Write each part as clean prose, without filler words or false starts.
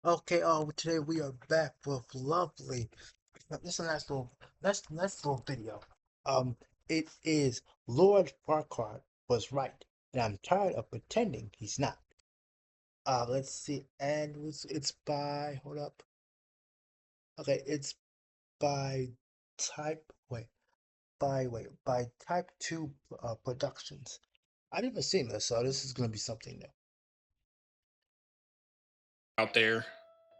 Okay, today we are back with lovely. This is a nice little video. Um, it is Lord Farquaad was right, and I'm tired of pretending he's not. Let's see, and it's by hold up. Okay, it's by type by Type Two Productions. I've never seen this, so this is gonna be something new. Out there.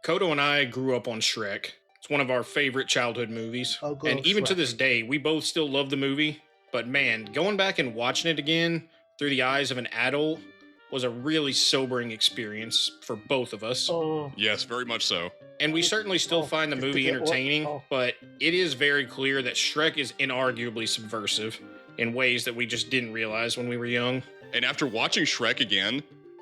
Kodo and I grew up on Shrek. It's one of our favorite childhood movies. Oh, good And old even to Shrek. this day, we both still love the movie. But man, going back and watching it again through the eyes of an adult was a really sobering experience for both of us. Oh, Yes, very much so. And we certainly still find the just to movie get what? entertaining, Oh, but it is very clear that Shrek is inarguably subversive in ways that we just didn't realize when we were young. And after watching Shrek again,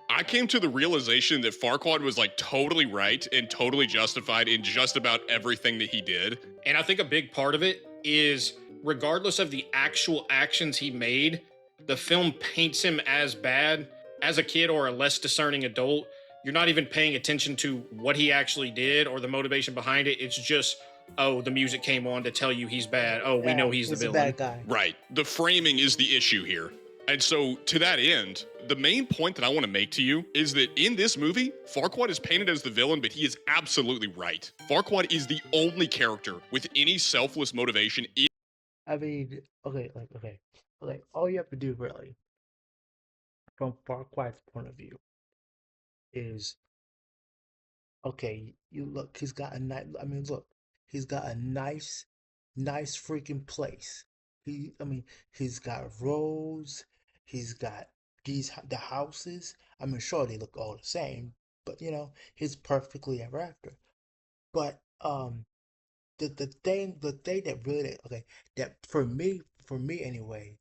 I came to the realization that Farquaad was like totally right and totally justified in just about everything that he did. And I think a big part of it is, regardless of the actual actions he made, the film paints him as bad. As a kid or a less discerning adult, you're not even paying attention to what he actually did or the motivation behind it. It's just, oh, the music came on to tell you he's bad. Oh, we know yeah, he's the he's a villain. bad guy. Right. The framing is the issue here. And so, to that end, the main point that I want to make to you is that in this movie, Farquaad is painted as the villain, but he is absolutely right. Farquaad is the only character with any selfless motivation. I mean, okay. All you have to do really, from Farquaad's point of view, is okay. You look, he's got a nice. I mean, look, he's got a nice freaking place. I mean, he's got roads. He's got the houses. I mean, sure they look all the same, but he's perfectly ever after. But the thing that really that for me anyway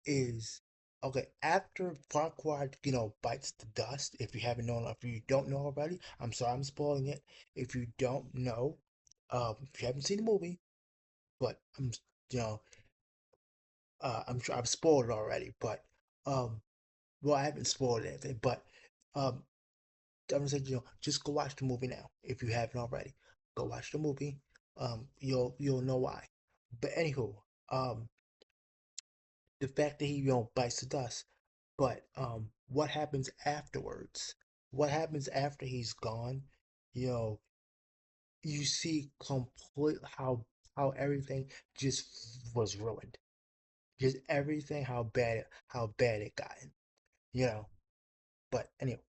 is okay after Farquaad bites the dust. If you haven't known, if you don't know already, I'm sorry I'm spoiling it. If you don't know, if you haven't seen the movie, but you know I'm sure I've spoiled it already. But um well, I haven't spoiled anything, but um I'm gonna say just go watch the movie now if you haven't already. Go watch the movie. You'll know why. But anywho, um the fact that he bites the dust. But what happens afterwards? What happens after he's gone? You know, you see complete how everything just was ruined. Just everything how bad it got. You know. But anyway,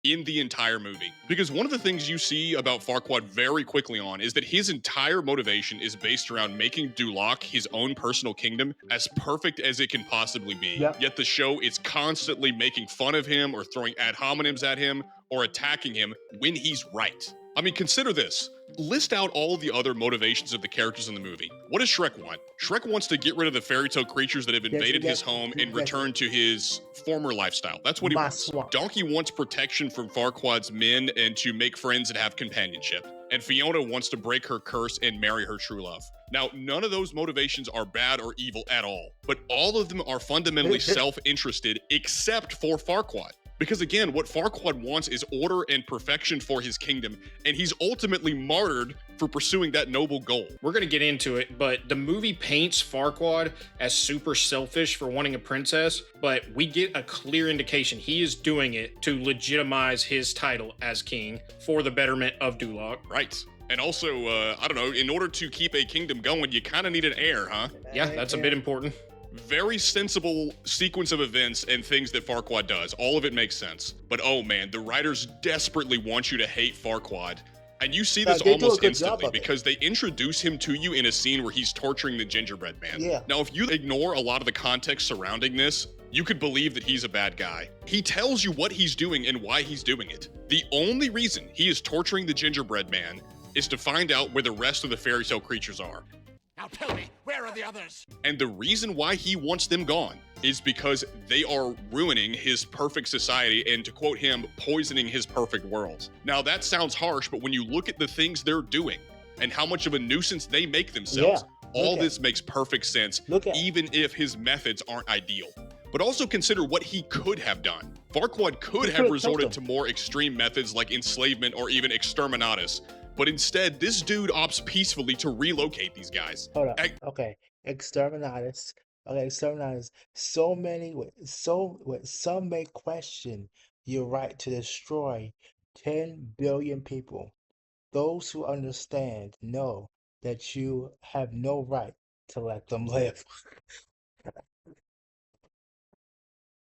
In the entire movie. Because one of the things you see about Farquaad very quickly on is that his entire motivation is based around making Duloc his own personal kingdom as perfect as it can possibly be. yep. Yet the show is constantly making fun of him or throwing ad hominems at him or attacking him when he's right. I mean, consider this. List out all of the other motivations of the characters in the movie. What does Shrek want? Shrek wants to get rid of the fairy tale creatures that have invaded his home and return to his former lifestyle. That's what he My wants. swamp. Donkey wants protection from Farquaad's men and to make friends and have companionship. And Fiona wants to break her curse and marry her true love. Now, none of those motivations are bad or evil at all, but all of them are fundamentally self interested except for Farquaad. Because again, what Farquaad wants is order and perfection for his kingdom, and he's ultimately martyred for pursuing that noble goal. We're going to get into it, but the movie paints Farquaad as super selfish for wanting a princess, but we get a clear indication he is doing it to legitimize his title as king for the betterment of Duloc. Right. And also, I don't know, in order to keep a kingdom going, you kind of need an heir, huh? Yeah, that's a bit important. Very sensible sequence of events and things that Farquaad does. All of it makes sense. But oh man, the writers desperately want you to hate Farquaad. And you see this They do a almost good job instantly of it. because they introduce him to you in a scene where he's torturing the gingerbread man. Yeah. Now, if you ignore a lot of the context surrounding this, you could believe that he's a bad guy. He tells you what he's doing and why he's doing it. The only reason he is torturing the gingerbread man is to find out where the rest of the fairy tale creatures are. Now tell me, where are the others? And the reason why he wants them gone is because they are ruining his perfect society and, to quote him, poisoning his perfect world. Now, that sounds harsh, but when you look at the things they're doing and how much of a nuisance they make themselves, all this makes perfect sense, even if his methods aren't ideal. but also consider what he could have done. Farquaad could He could have have killed resorted him. to more extreme methods like enslavement or even exterminatus, but instead, this dude opts peacefully to relocate these guys. Hold up. Okay. Exterminatus. Okay, exterminatus. So many some may question your right to destroy 10 billion people. Those who understand know that you have no right to let them live.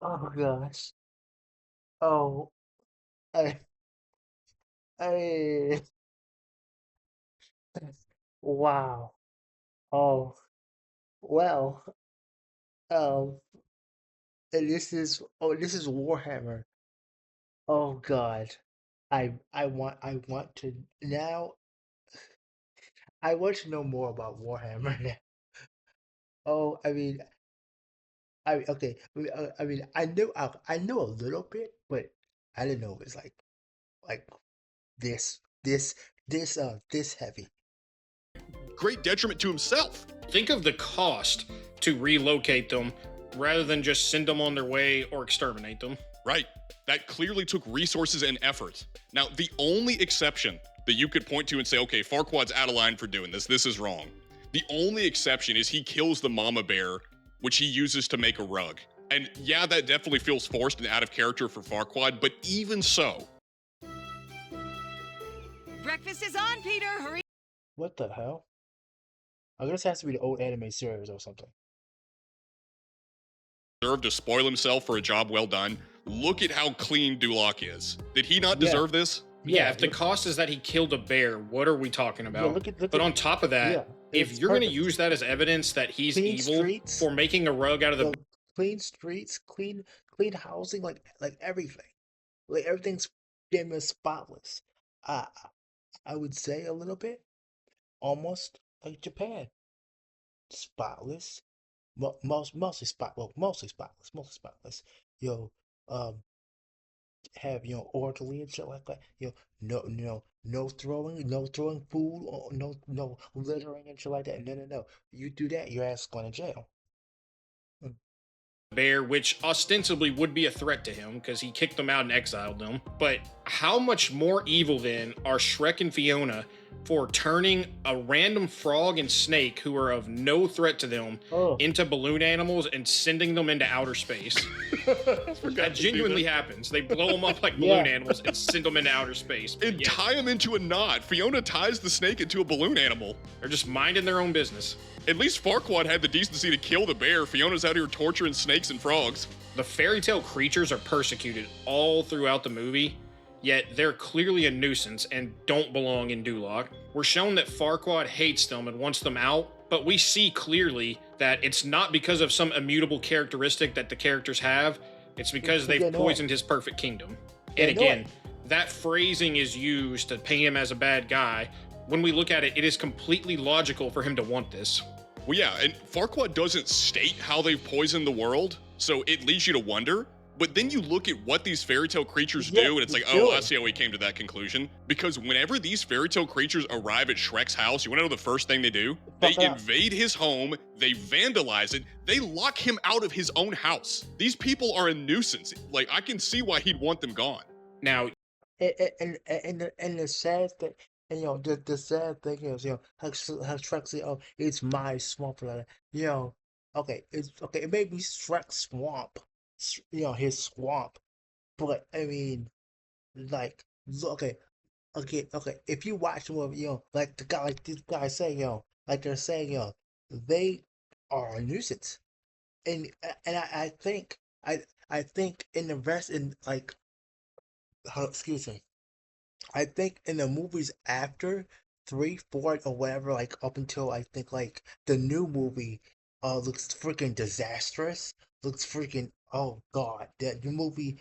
Oh gosh. Oh, I, I, wow. Oh, well. Um, and this is Warhammer. Oh God. I want to now. I want to know more about Warhammer now. Oh, okay. I know a little bit, but I didn't know it was like this this this heavy. Great detriment to himself. Think of the cost to relocate them rather than just send them on their way or exterminate them. Right. That clearly took resources and effort. Now, the only exception that you could point to and say, okay, Farquaad's out of line for doing this, this is wrong. The only exception is he kills the mama bear, which he uses to make a rug. And yeah, that definitely feels forced and out of character for Farquaad, but even so, Breakfast is on, Peter. Hurry. What the hell? I guess it has to be the old anime series or something. deserved to spoil himself for a job well done. Look at how clean Duloc is. Did he not Yeah. deserve this? Yeah, if the look, cost is that he killed a bear, what are we talking about? look But at on top of that, yeah, if it's you're going to perfect. use that as evidence that he's Clean evil streets. for making a rug out of the Yo, clean streets, clean housing, like everything, like everything's damn near spotless. I I would say a little bit, almost like Japan, spotless, mostly spotless. Yo, um, have orderly and shit like that. No throwing, food, or no littering and shit like that. No. You do that, your ass going to jail. Mm. bear, which ostensibly would be a threat to him because he kicked them out and exiled them. But how much more evil then are Shrek and Fiona for turning a random frog and snake who are of no threat to them Oh, into balloon animals and sending them into outer space? That genuinely happens. They blow them up like balloon Yeah. animals and send them into outer space. And Yeah, tie him into a knot. Fiona ties the snake into a balloon animal. they're just minding their own business. At least Farquaad had the decency to kill the bear. Fiona's out here torturing snakes and frogs. The fairy tale creatures are persecuted all throughout the movie, yet they're clearly a nuisance and don't belong in Duloc. We're shown that Farquaad hates them and wants them out, but we see clearly that it's not because of some immutable characteristic that the characters have, it's because They're they've annoying. poisoned his perfect kingdom. They're And again, annoying. that phrasing is used to paint him as a bad guy. When we look at it, it is completely logical for him to want this. Well, yeah, and Farquaad doesn't state how they've poisoned the world, so it leads you to wonder. But then you look at what these fairy tale creatures Yeah, do, and it's like, do oh, I it. see how he came to that conclusion. Because whenever these fairy tale creatures arrive at Shrek's house, you want to know the first thing they do? They Fuck it up. invade his home, they vandalize it, they lock him out of his own house. These people are a nuisance. Like, I can see why he'd want them gone. Now, And the sad thing, and the sad thing is, how Shrek say, "Oh, it's my swamp," like, okay, it's okay. It may be Shrek's swamp, his swamp, but I mean, like, okay. If you watch the movie, like this guy say, like they're saying, they are a nuisance, and I think I think in the rest in like, excuse me. I think in the movies after three, four, or whatever, like up until I think like the new movie, looks freaking disastrous. Looks freaking, oh God, the new movie,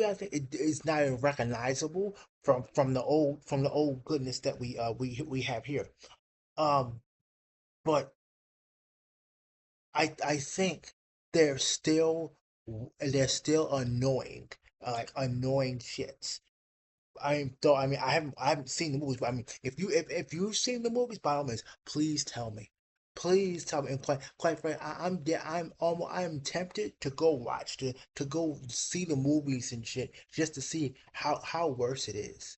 I think it is not even recognizable from the old goodness that we have here. Um, but I think they're still they're still annoying, like annoying shits. I haven't seen the movies, but I mean, if you've seen the movies, by all means, please tell me, please tell me. And quite frankly, I am tempted to go watch to go see the movies and shit just to see how worse it is.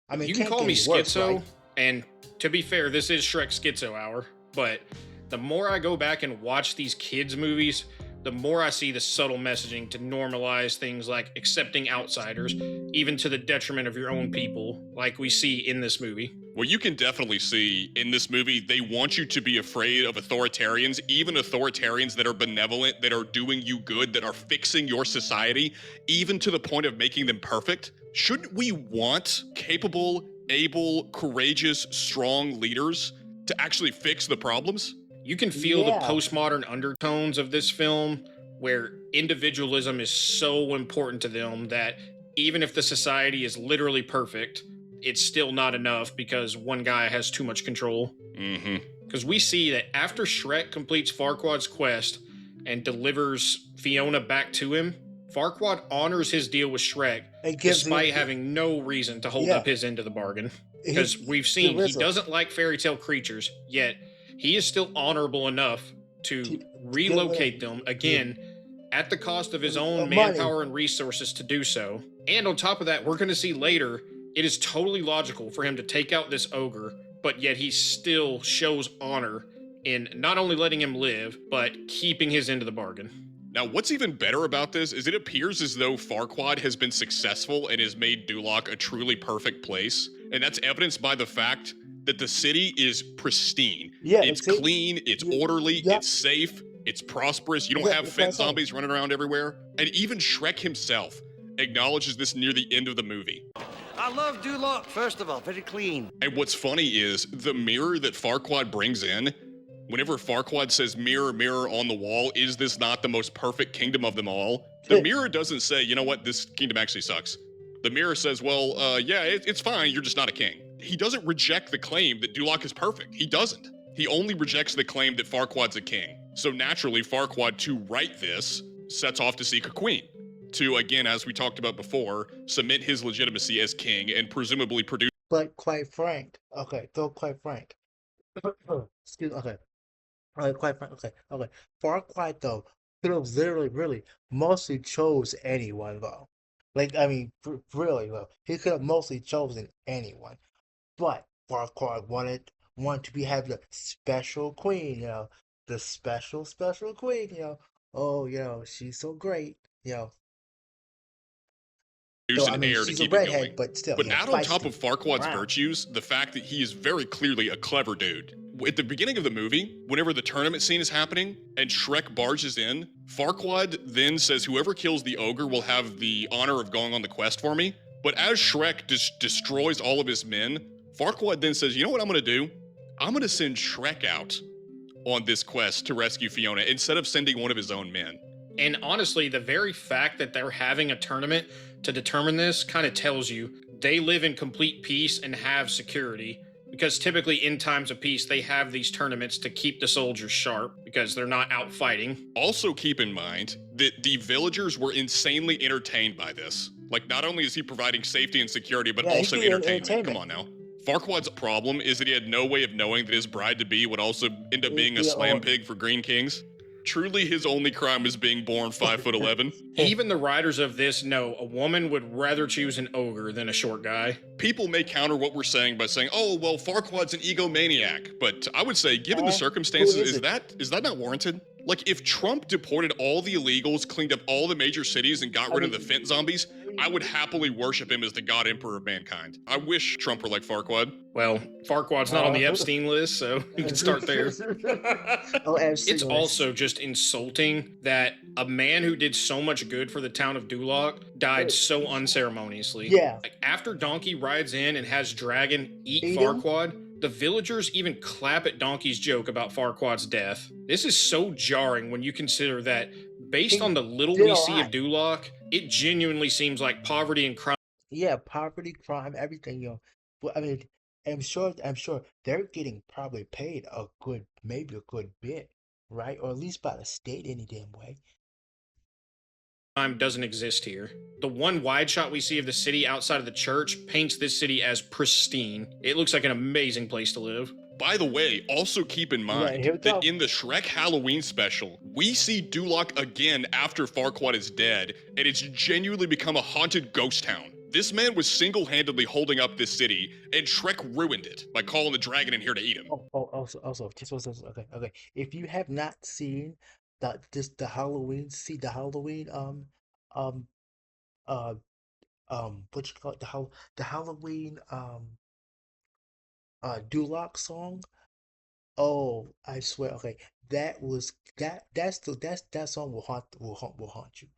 I mean, it You can can't call get me any worse, schizo, right? and to be fair, this is Shrek Schizo Hour, but the more I go back and watch these kids' movies, the more I see the subtle messaging to normalize things like accepting outsiders, even to the detriment of your own people, like we see in this movie. Well, you can definitely see in this movie, they want you to be afraid of authoritarians, even authoritarians that are benevolent, that are doing you good, that are fixing your society, even to the point of making them perfect. Shouldn't we want capable, able, courageous, strong leaders to actually fix the problems? You can feel the Yeah, postmodern undertones of this film where individualism is so important to them that even if the society is literally perfect, it's still not enough because one guy has too much control. Mm-hmm. Because we see that after Shrek completes Farquaad's quest and delivers Fiona back to him, Farquaad honors his deal with Shrek it gives despite it. having no reason to hold Yeah, up his end of the bargain. Because he we've seen he listen. doesn't like fairy tale creatures, yet he is still honorable enough to To give relocate them yeah, again at the cost of his own money. manpower and resources to do so. And on top of that, we're going to see later, it is totally logical for him to take out this ogre, but yet he still shows honor in not only letting him live, but keeping his end of the bargain. Now, what's even better about this is it appears as though Farquaad has been successful and has made Duloc a truly perfect place. And that's evidenced by the fact that the city is pristine. Yeah, It's see, clean, it's yeah, orderly, yeah, it's safe, it's prosperous. You don't yeah, have that's what I'm fence saying. zombies running around everywhere. And even Shrek himself acknowledges this near the end of the movie. I love Duloc, first of all, very clean. And what's funny is the mirror that Farquaad brings in, whenever Farquaad says, "Mirror, mirror on the wall, is this not the most perfect kingdom of them all?" The mirror doesn't say, "You know what, this kingdom actually sucks." The mirror says, "Well, yeah, it's fine, you're just not a king." He doesn't reject the claim that Duloc is perfect. He doesn't. He only rejects the claim that Farquaad's a king. So naturally, Farquaad, to right this, sets off to seek a queen. To, again, as we talked about before, cement his legitimacy as king and presumably produce. But quite frank, okay, so quite frank. Excuse okay. Quite frank, okay. Farquaad though, could have literally, really, mostly chose anyone though. Like, I mean, really though, he could have mostly chosen anyone. But Farquaad wanted to be have the special queen, the special queen, Oh, she's so great, Though I An mean, heir to she's a keep it going. redhead, but still, But add on top feisty, of Farquaad's brown. virtues, the fact that he is very clearly a clever dude. At the beginning of the movie, whenever the tournament scene is happening and Shrek barges in, Farquaad then says, "Whoever kills the ogre will have the honor of going on the quest for me." But as Shrek destroys all of his men, Farquaad then says, "You know what I'm gonna do? I'm gonna send Shrek out on this quest to rescue Fiona instead of sending one of his own men." And honestly, the very fact that they're having a tournament to determine this kind of tells you they live in complete peace and have security. Because typically, in times of peace, they have these tournaments to keep the soldiers sharp because they're not out fighting. Also, keep in mind that the villagers were insanely entertained by this. Like, not only is he providing safety and security, but Yeah, he also did entertainment. Come entertainment. on now. Farquaad's problem is that he had no way of knowing that his bride to be would also end up being a Yeah, slam pig for Green Kings. Truly, his only crime is being born 5'11". Even the writers of this know a woman would rather choose an ogre than a short guy. People may counter what we're saying by saying, "Oh, well, Farquaad's an egomaniac," but I would say, given the Who circumstances, is is it? that not warranted? Like, if Trump deported all the illegals, cleaned up all the major cities, and got rid of the fent zombies, I would happily worship him as the god emperor of mankind. I wish Trump were like Farquaad. Well, Farquaad's not on the Epstein list, so you can start there. Oh, It's also just insulting that a man who did so much good for the town of Duloc died so unceremoniously. Yeah. Like after Donkey rides in and has Dragon eat Eat him? Farquaad, the villagers even clap at Donkey's joke about Farquaad's death. This is so jarring when you consider that, based He on the little did we a see of lot. Duloc, it genuinely seems like poverty and crime. Yeah, poverty, crime, everything, But I mean, I'm sure they're getting probably paid a good, maybe a good bit, right? Or at least by the state any damn way. Doesn't exist here. The one wide shot we see of the city outside of the church paints this city as pristine. It looks like an amazing place to live. By the way, also keep in Right, mind here we that go. in the Shrek Halloween special, we see Duloc again after Farquaad is dead, and it's genuinely become a haunted ghost town. This man was single-handedly holding up this city, and Shrek ruined it by calling the dragon in here to eat him. Also, just okay. If you have not seen the Halloween, see the Halloween um uh what you call it, the Halloween Duloc song. Oh, I swear. Okay, that song will haunt you.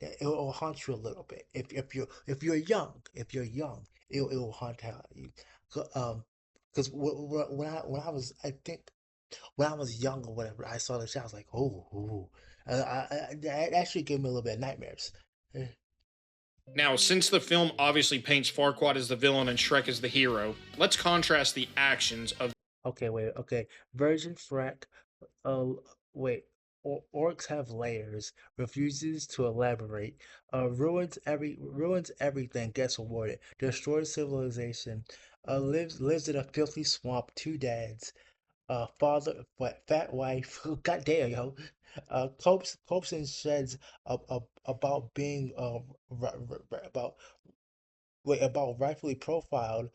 It will haunt you a little bit. If you're young, it will you. Because when I was, I think when I was young or whatever, I saw the show. I was like, oh, ooh. It actually gave me a little bit of nightmares. Eh. Now, since the film obviously paints Farquaad as the villain and Shrek as the hero, let's contrast the actions of Okay, wait. Okay, Virgin Frack. Uh, wait. Orcs have layers. Refuses to elaborate. Ruins everything. Gets rewarded. Destroys civilization. Lives in a filthy swamp. Two dads. Father, fat wife. God damn, yo. Copes and sheds about being about about rightfully profiled.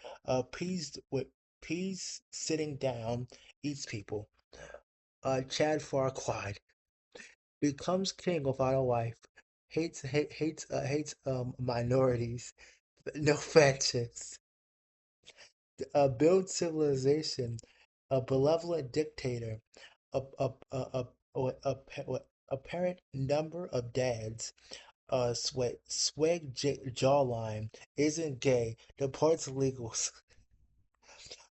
Peas sitting down eats people. Chad Farquaad becomes king without a wife. Hates minorities. No factions. Builds civilization. A benevolent dictator. A apparent number of dads. Jawline. Isn't gay. Deports illegals.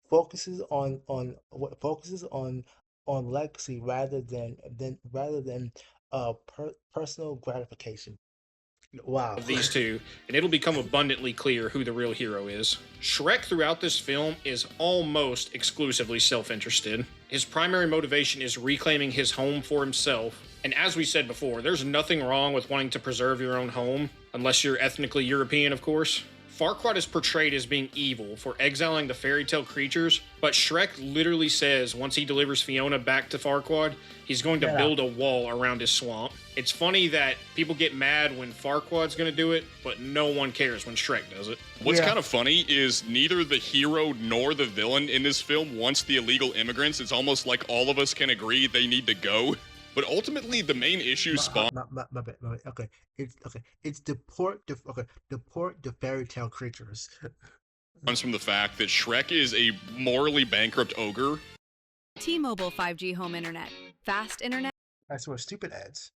Focuses on legacy rather than personal gratification. Wow. these two, and it'll become abundantly clear who the real hero is. Shrek throughout this film is almost exclusively self-interested. His primary motivation is reclaiming his home for himself, and as we said before, there's nothing wrong with wanting to preserve your own home, unless you're ethnically European, of course. Farquaad is portrayed as being evil for exiling the fairy tale creatures, but Shrek literally says once he delivers Fiona back to Farquaad, he's going to build a wall around his swamp. It's funny that people get mad when Farquaad's going to do it, but no one cares when Shrek does it. What's kind of funny is neither the hero nor the villain in this film wants the illegal immigrants. It's almost like all of us can agree they need to go. But ultimately, the main issue spawns My bad. Okay, It's deport the fairy tale creatures. from the fact that Shrek is a morally bankrupt ogre. T-Mobile 5G home internet. Fast internet. I swear, stupid ads.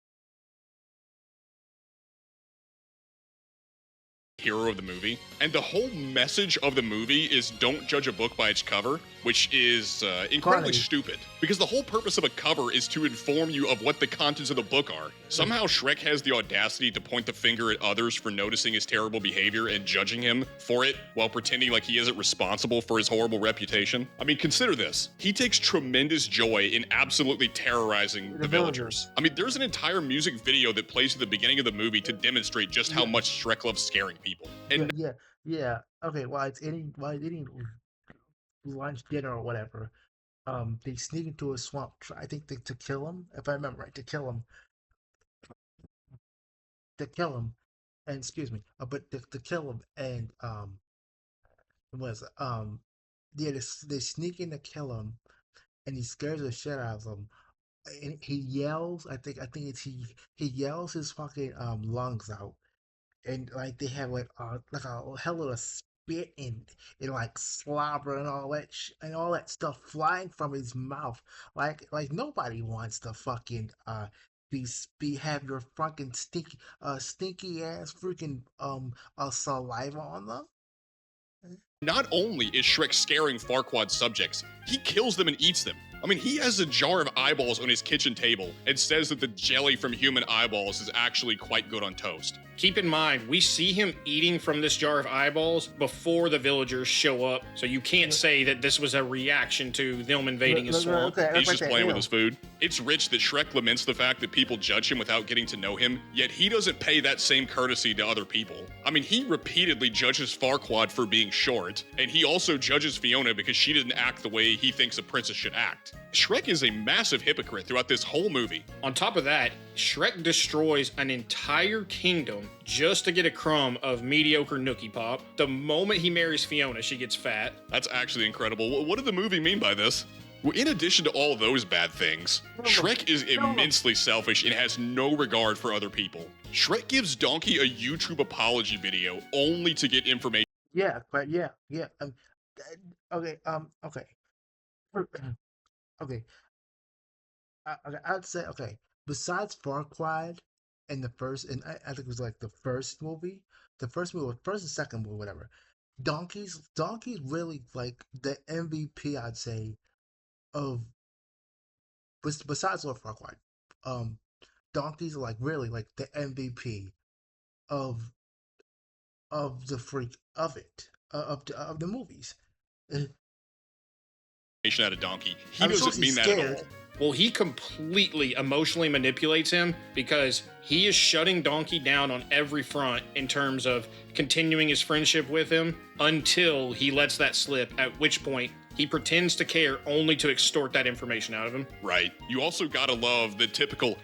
Hero of the movie, and the whole message of the movie is don't judge a book by its cover, which is incredibly stupid, because the whole purpose of a cover is to inform you of what the contents of the book are. Somehow Shrek has the audacity to point the finger at others for noticing his terrible behavior and judging him for it while pretending like he isn't responsible for his horrible reputation. I mean, consider this. He takes tremendous joy in absolutely terrorizing the villagers. I mean, there's an entire music video that plays at the beginning of the movie to demonstrate just how much Shrek loves scaring people. And Yeah. Okay, while it's eating lunch, dinner, or whatever, they sneak into a swamp. I think to kill him, if I remember right, and excuse me, but to kill him, and was yeah, they sneak in to kill him, and he scares the shit out of them. And he yells. I think it's he yells his fucking lungs out, and like they have like a hell of a spit and like slobber and all that stuff flying from his mouth. Like nobody wants to fucking have your fucking stinky ass freaking saliva on them. not only is Shrek scaring Farquaad's subjects, he kills them and eats them. I mean, he has a jar of eyeballs on his kitchen table and says that the jelly from human eyeballs is actually quite good on toast. Keep in mind, we see him eating from this jar of eyeballs before the villagers show up, so you can't say that this was a reaction to them invading his swamp. He's just playing with his food. It's rich that Shrek laments the fact that people judge him without getting to know him, yet he doesn't pay that same courtesy to other people. I mean, he repeatedly judges Farquaad for being short, smart, and he also judges Fiona because she didn't act the way he thinks a princess should act. Shrek is a massive hypocrite throughout this whole movie. On top of that, Shrek destroys an entire kingdom just to get a crumb of mediocre nookie pop. The moment he marries Fiona, she gets fat. That's actually incredible. What did the movie mean by this? Well, in addition to all those bad things, Shrek is immensely selfish and has no regard for other people. Shrek gives Donkey a YouTube apology video only to get information. Yeah, but yeah. Okay. Okay. Okay. Okay. I'd say okay. Besides Farquaad in the first, and I think it was like the first movie, first and second movie, whatever. Donkey's really like the MVP, I'd say, of besides Lord Farquaad. Um, Donkey's like really like the MVP of the freak of it of the movies. Out of Donkey. He I'm doesn't sure mean he's that at scared. all. Well, he completely emotionally manipulates him because he is shutting Donkey down on every front in terms of continuing his friendship with him until he lets that slip, at which point he pretends to care only to extort that information out of him. Right. You also gotta love the typical,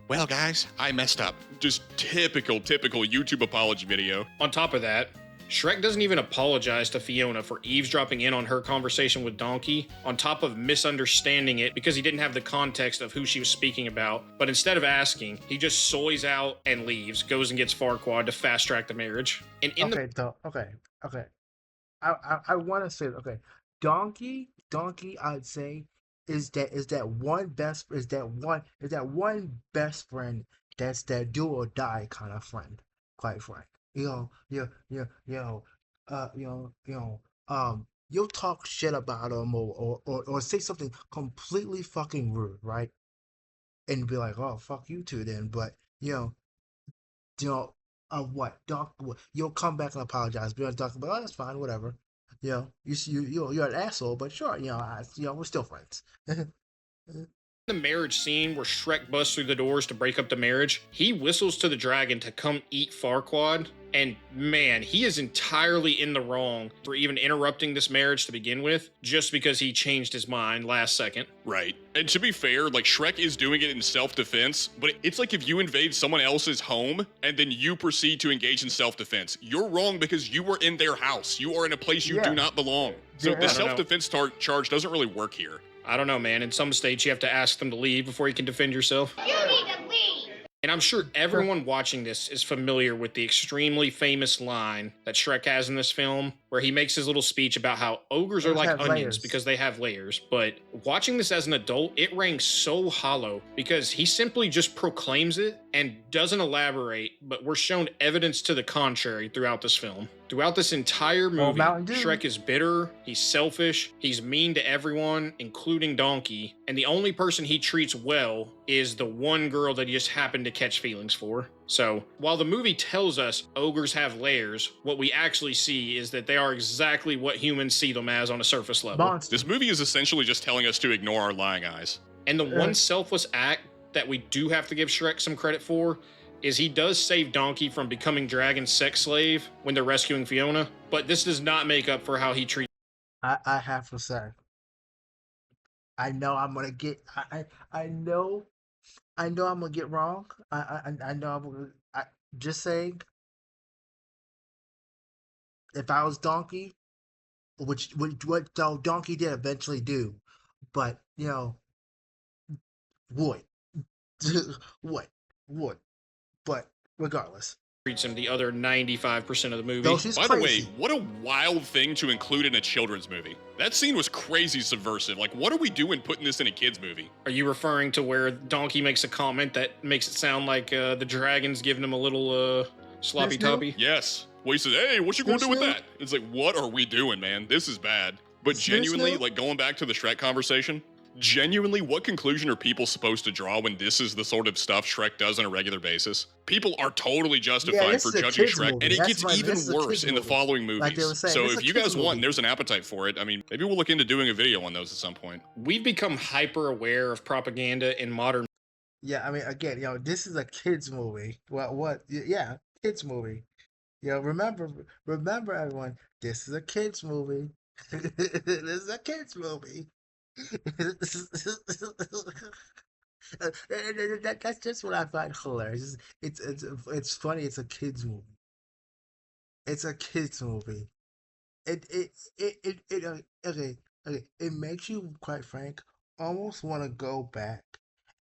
well, guys, I messed up. Just typical YouTube apology video. On top of that, Shrek doesn't even apologize to Fiona for eavesdropping in on her conversation with Donkey, on top of misunderstanding it because he didn't have the context of who she was speaking about. But instead of asking, he just soys out and leaves, goes and gets Farquaad to fast track the marriage. And in Okay. I want to say okay. Donkey. I'd say is that one best friend that's that do or die kind of friend. Quite frank. You'll talk shit about him or say something completely fucking rude, right? And be like, oh fuck you too then. But you know, what? You'll come back and apologize. Be on Doc, but oh, that's fine, whatever. You're an asshole, but sure, we're still friends. the marriage scene where Shrek busts through the doors to break up the marriage, he whistles to the dragon to come eat Farquaad. And man, he is entirely in the wrong for even interrupting this marriage to begin with, just because he changed his mind last second. Right. And to be fair, like Shrek is doing it in self-defense, but it's like if you invade someone else's home and then you proceed to engage in self-defense. You're wrong because you were in their house. You are in a place you do not belong. So the self-defense charge doesn't really work here. I don't know, man. In some states, you have to ask them to leave before you can defend yourself. You need to leave! And I'm sure everyone watching this is familiar with the extremely famous line that Shrek has in this film, where he makes his little speech about how ogres are like onions because they have layers. But watching this as an adult, it rang so hollow because he simply just proclaims it and doesn't elaborate, but we're shown evidence to the contrary throughout this film. Throughout this entire movie, Shrek is bitter, he's selfish, he's mean to everyone, including Donkey, and the only person he treats well is the one girl that he just happened to catch feelings for. So, while the movie tells us ogres have layers, what we actually see is that they are exactly what humans see them as on a surface level. This movie is essentially just telling us to ignore our lying eyes. And the one selfless act that we do have to give Shrek some credit for is he does save Donkey from becoming Dragon's sex slave when they're rescuing Fiona, but this does not make up for how he treats. I have to say, I know I'm gonna get. I know I'm gonna get wrong. I know I'm gonna. Just saying, if I was Donkey, which what Donkey did eventually do, but would would, but regardless. Treats him the other 95% of the movie. By the way, what a wild thing to include in a children's movie. That scene was crazy subversive. Like, what are we doing putting this in a kid's movie? Are you referring to where Donkey makes a comment that makes it sound like the dragon's giving him a little sloppy toppy? Yes. Well, he says, hey, what you gonna do with that? It's like, what are we doing, man? This is bad. But genuinely, like going back to the Shrek conversation, genuinely, what conclusion are people supposed to draw when this is the sort of stuff Shrek does on a regular basis? People are totally justified for judging Shrek, and it gets even worse in the following movies. So if you guys want, and there's an appetite for it, I mean, maybe we'll look into doing a video on those at some point. We've become hyper aware of propaganda in modern. Yeah, I mean, again, this is a kids movie. What? Yeah, kids movie. remember everyone, this is a kids movie. This is a kids movie. That's just what I find hilarious. It's funny. It's a kids movie. It's a kids movie. Okay, okay. It makes you, quite frank, almost want to go back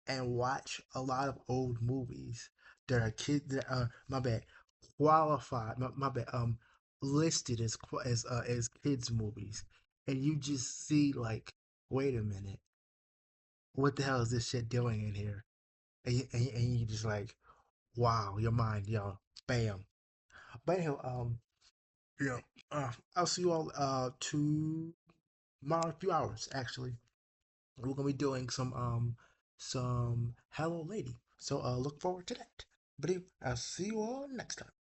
and watch a lot of old movies that are kid that my bad qualified my bad listed as kids movies, and you just see like, wait a minute, what the hell is this shit doing in here? And you just like, wow, your mind, bam. But anyhow, you know, I'll see you all tomorrow, a few hours actually. We're gonna be doing some Hello Lady. So look forward to that. But I'll see you all next time.